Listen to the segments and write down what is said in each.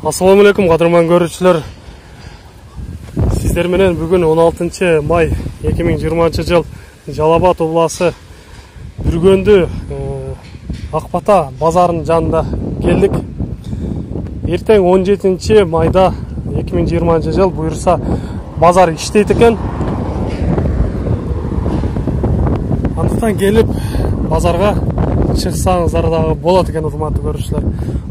Assalamu alaikum, qadırman görüşçüler. Sizler менен бүгүн 16 май 2020 жыл Жалал Абад обласы Бүргөндү Акбата базарынын жанында келдик. Эртең 17 майда 2020 жыл буюрса базар иштейт экен. Андыктан келип базарга чыксаңыздар дагы болот экен, урматтуу көрүүчүлөр.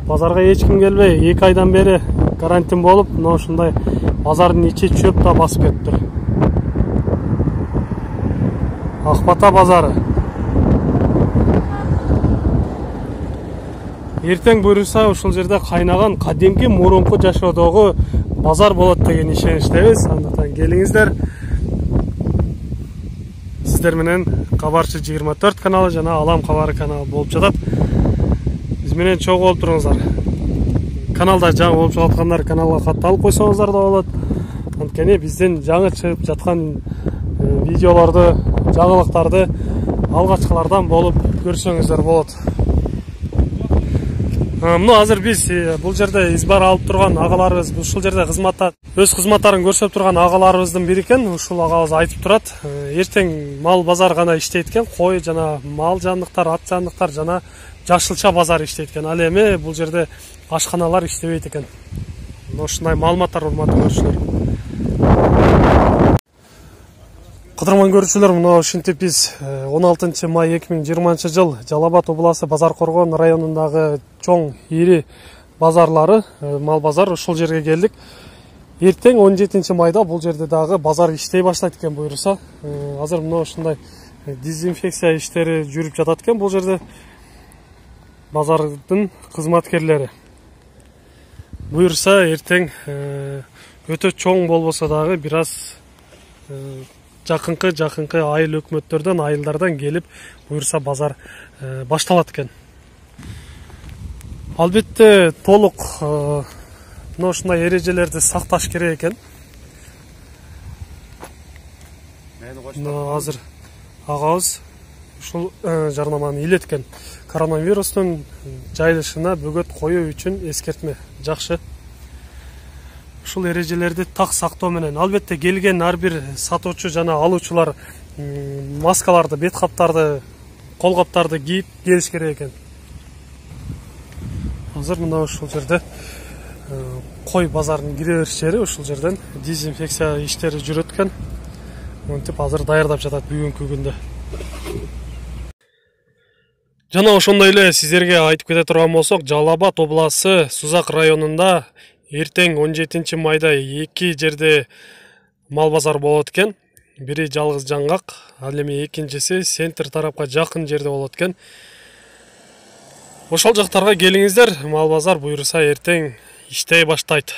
Базарга эч ким келбей, 2 айдан бери карантин болуп, мына ушундай базардын ичи чөп да басып кетти. Акбата базары. Эртең буюрса ушул жерде кайнаган кадимки мурунку жашоодогу базар болот деген ишеничтебиз. Андыктан келиңиздер. Сиздер менен Кабарчы 24 каналы жана Алам кабары каналы болуп жатат. Биз менен чогуу болуп туруңуздар. Каналда жаңы болуп жаткандар каналга катталып койсоңуздар да болот. Анткени бизден жаңы чыгып жаткан видеолорду, жаңылыктарды алгачкылардан болуп көрсөңүздөр болот. Мына азыр биз бул жерде избар алып турган агаларыбыз, ушул жерде кызматта өз кызматтарын көрсөтүп турган агаларыбыздын бири экен. Ушул агабыз айтып турат. Эртең мал базар гана иштейт экен, кой жана мал жандыктар, ат жандыктар жана жашылча базар иштейт экен. Ал эми бул жерде ашканалар иштебейт экен. Ушундай маалыматтар, урматтуу көрүүчүлөр. Кадырман көрүүчүлөр, мына ушинтип биз 16 май 2020 жыл Жалал Абад обласы Базар Коргон районундагы чоң ири базарлары, мал базар, ушул жерге келдик. Эртең 17 майда бул жерде дагы базар иштей баштайт экен буюрса. Азыр мына ушундай дезинфекция иштери жүрүп жатат экен бул жерде. Базардын кызматкерлери. Буюрса эртең өтө чоң болбосо дагы бир аз жакынкы айыл өкмөттөрдөн, айылдардан келип, буюрса базар башталат экен. Албетте толук мына ушундай эрежелерди сакташ керек экен. Азыр агабыз ушул жарнаманы илеткен. Коронавирустун жайылышына бөгөт коюу үчүн эскертме. Жакшы. Ушул эрежелерди так сактоо менен, албетте келген ар бир сатуучу жана алуучулар маскаларды, бет каптарды, кол каптарды кийип келиш керек экен. Азыр мына ушул жерде кой базарынын кире бериш жери, ушул жерден дезинфекция иштери жүрөт экен. Монтип азыр даярдап жатат бүгүнкү күндө. Жана ошондой эле сиздерге айтып кете турган болсок, Жалал Абад обласы Сузак районунда эртең 17 майда 2 жерде мал базар болот экен. Бири жалгыз жаңгак, ал эми экинчиси центр тарапка жакын жерде болот экен. Ошол жактарга келиңиздер, мал базар буюрса эртең иштей баштайт.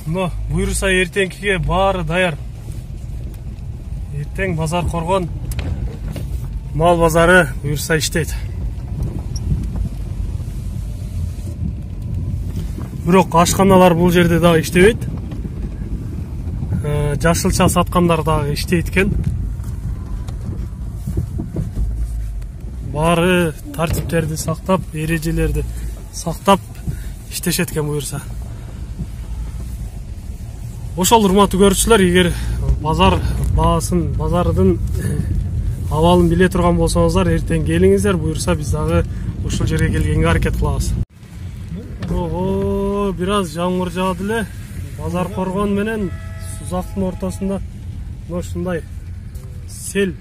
Мына буюрса эртеңкиге баары даяр. Эртең Базар Коргон мал базары буюрса иштейт. Бирок ашканалар бул жерде дагы иштебейт. Жашылча саткандар дагы иштейт экен. Баары тартиптерди сактап, эрежелерди сактап иштешет экен буюрса. Ошол урматтуу көрүүчүлөр, эгер базар баасын, базардын абалын биле турган болсоңуздар, эртең келиңиздер, буюрса биз дагы ушул жерге келгенге аракет кылабыз. Ого, бир аз жамгыр жаады эле. Базар Коргон менен Сузактын ортосунда мына ушундай сел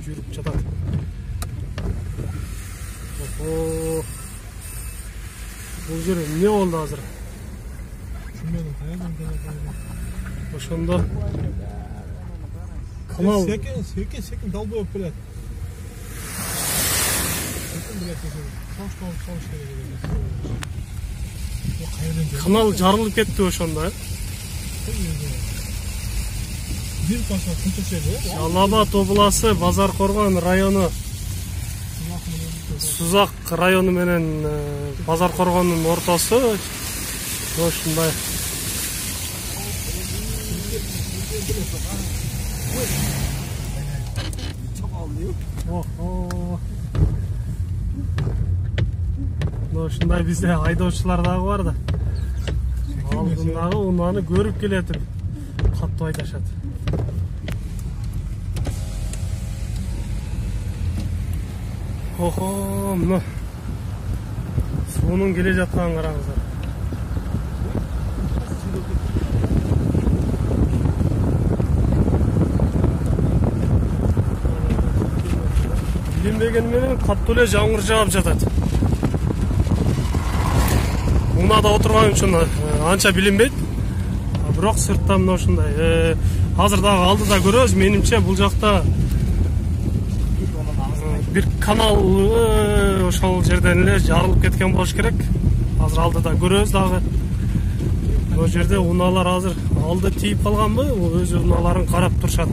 жүрүп жатат. Ого. Бул жер эмне болду азыр? Ошондо канал секин далбой болуп келет. Канал жарылып кетти ошондо. Жалал Абад обласы Базар Коргон району Сузак району менен Базар Коргондун ортосу ошундай. Ушундай бизде айдоочулар дагы бар да. Алдындагы унаны көрүп келетип каттуу айдашат. Охо, мына суунун келе жатканын караңыздар. Билинбеген менен каттуу эле жамгыр жаап жатат. Унада отурган үчүн анча билинбейт. Бирок сыртта мына ушундай. Азыр дагы алдыда көрөбүз. Менимче бул жакта бир канал ошол жерден эле жарылып кеткен болуш керек. Азыр алдыда көрөбүз дагы. Бул жерде унаалар азыр алды тийип калганбы? Өз унааларын карап турушат.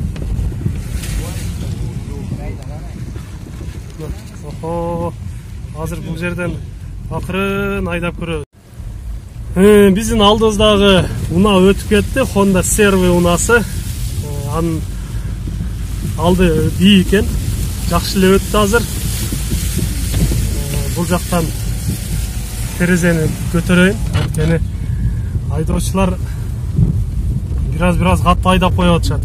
Охо, азыр бул жерден акырын айдап көрөбүз. Биздин алдыбыздагы уна өтүп кетти. Honda Servi унасы. Анын алды бийик экен. Жакшы эле өттү азыр. Бул жактан терезени көтөрөйүн. Анткени айдоочулар бираз катуу айдап коюп атышат.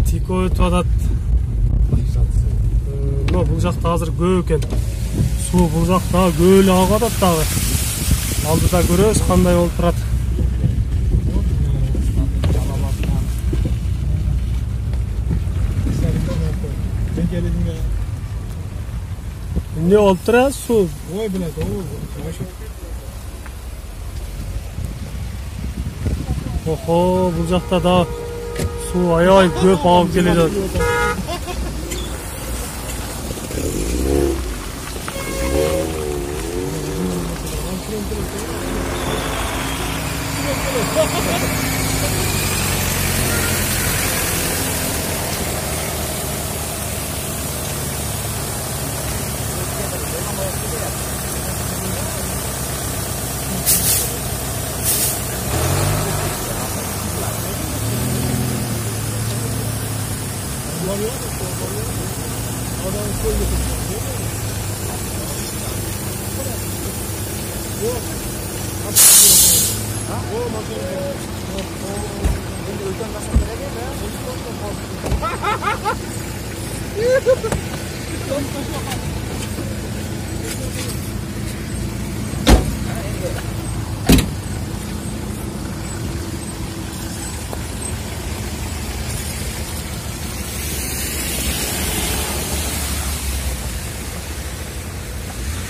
Тико өтүп атат. Бул жакта азыр көп экен. Суу бул жакта көп эле агып атат дагы. Алдыда көрөбүз кандай болуп турат. Не болуп турат суу? Ой, блядь, охо, бул жакта да суу аябай көп агып келе жатат.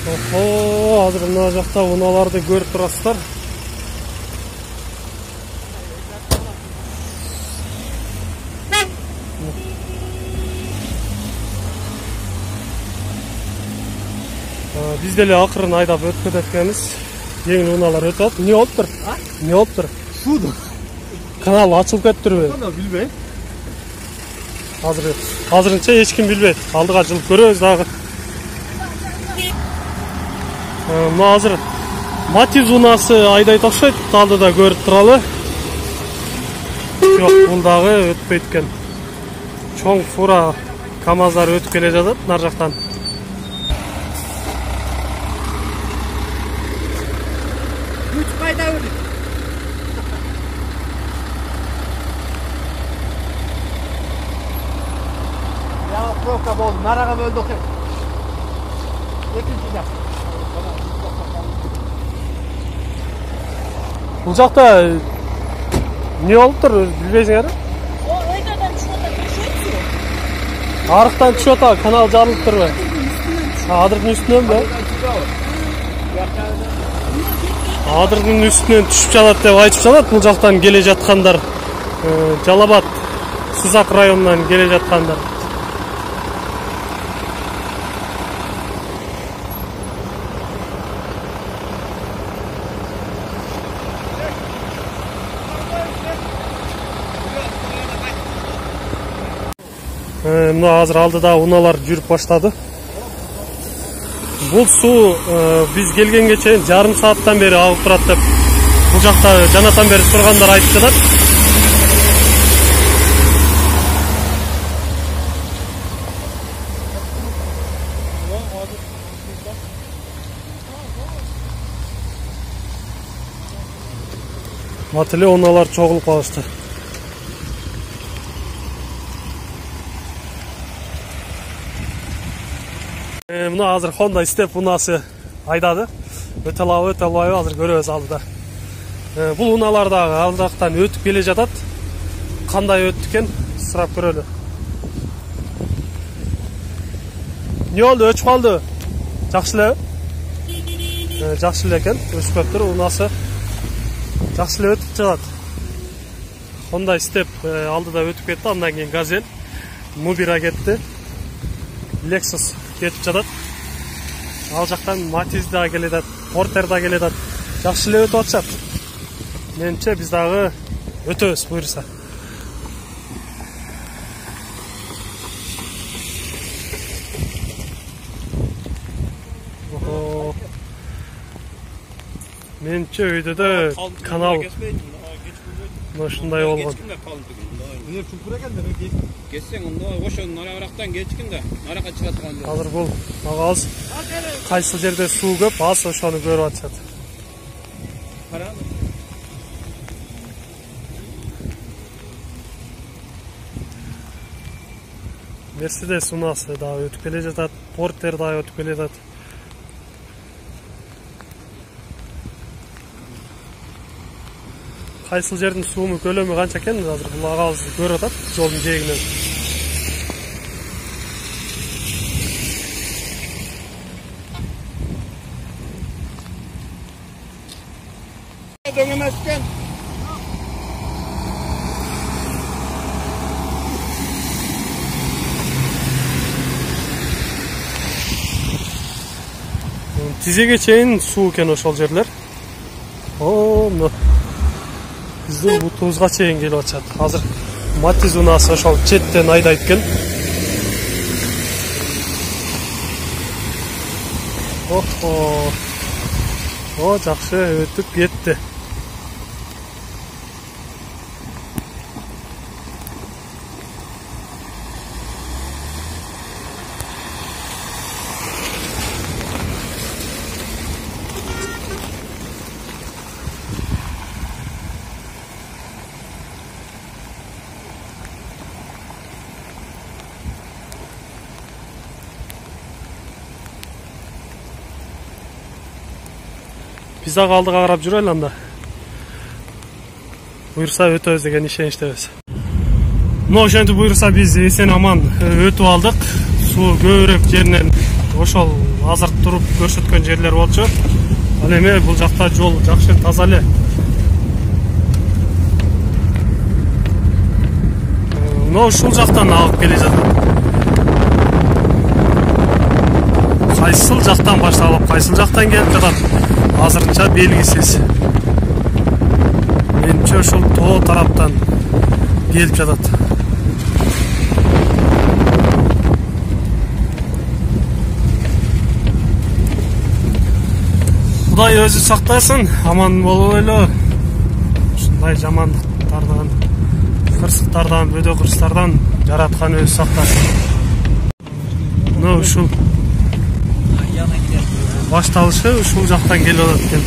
Охо, азыр мына жакта унааларды көрүп турасыздар. Биз деле акырын айдап өтүп кетет экенбиз. Жеңил унаалар өтүп атат. Не болуптур? Не болуптур? Суу. Канал ачылып кетиптирби? Аны билбейм. Азырынча эч ким билбейт. Алдыга жылып көрөбүз дагы. Мына азыр Матиз унасы айдайт окшойт. Алдыда көрүп туралы. Жок, бул дагы өтпөйт экен. Чоң фура КамАЗдар өтүп келе жатат нар жактан. Пробка болду, нарага бөлдүк. Экинчи жак. Бул жакта не болуптур, билбейсиңерби? Ойдодан түшүп атат. Арыктан түшүп атат, канал жарылыптырбы? Адырдын үстүнөнбү? Адырдын үстүнөн түшүп жатат деп айтып жатат. Бул жактан келе жаткандар, Жалал-Абад, Сызак районунан келе жаткандар. Мына азыр алдыда унаалар жүрүп баштады. Бул суу биз келгенге чейин жарым сааттан бери агып турат деп бул жакта жанатан бери тургандар айтып жатат. Ат эле унаалар чогулуп калышты. Мына азыр Honda Step унасы айдады. Өтө албайбы азыр көрөбүз алдыда. Бул унаалар дагы алдыктан өтүп келе жатат. Кандай өттү экен сурап көрөлү. Не oldu? Өчүп калды. Жакшы эле. Жакшы эле экен. Өчүп калыптыр. Унасы жакшы эле өтүп жатат. Honda Step алдыда өтүп кетти. Андан кийин Gazelle, Mubira кетти. Lexus кетип жатат. Ал жактан Matiz да келет, Porter да келет. Жакшы эле өтүп атышат. Менимче биз дагы өтөбүз буйрса. Менимче өйдө да канал ушундай болгон. Эгер чуңкур экен да кетсең анда ошонун арагырактан кечкин да, аракка чыгат турган жок. Азыр бул агабыз кайсы жерде суу көп, аз ошону көрүп атышат. Кара. Mercedes унасы дагы өтүп келе жатат, Porter дагы өтүп келе жатат. Кайсыл жердин сууму көлөмү канча экен азыр бул агабыз көрүп атат жолдун жээгинен. Дөң эмес экен. Тизеге чейин суу экен ошол жерлер. Мына биздин бутубузга чейин келип атышат. Азыр Matiz унасы ошол четтен айдайт экен. Жакшы өтүп кетти. Биз дагы алдыга карап жүрөлү анда. Буйрса өтөбүз деген ишеничтебиз. Мына ошентип буйрса биз эсен аман өтүп алдык. Суу көбүрөөк жеринен ошол азыр туруп көрсөткөн жерлер болчу. Ал эми бул жакта жол жакшы таза эле. Мына ушул жактан агып келе жатат. Кайсыл жактан башталып, кайсыл жактан келип жатат? Азырынча белгисиз. Менимче ошол тоо тараптан келип жатат. Кудай өзү сактасын, аман бололу. Ушундай жамандыктардан, кырсыктардан, бөдө кырстардан жараткан өзү сактасын. Мына ушул башталышы ушул жактан келип атат экен.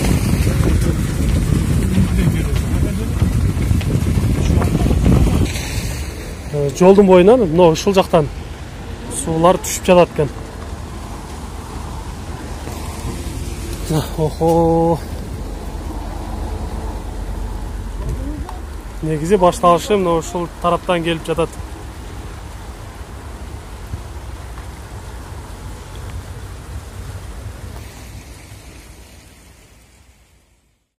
Жолдун боюнан мына ушул жактан суулар түшүп жатат экен. Негизи башталышы мына ушул тараптан келип жатат.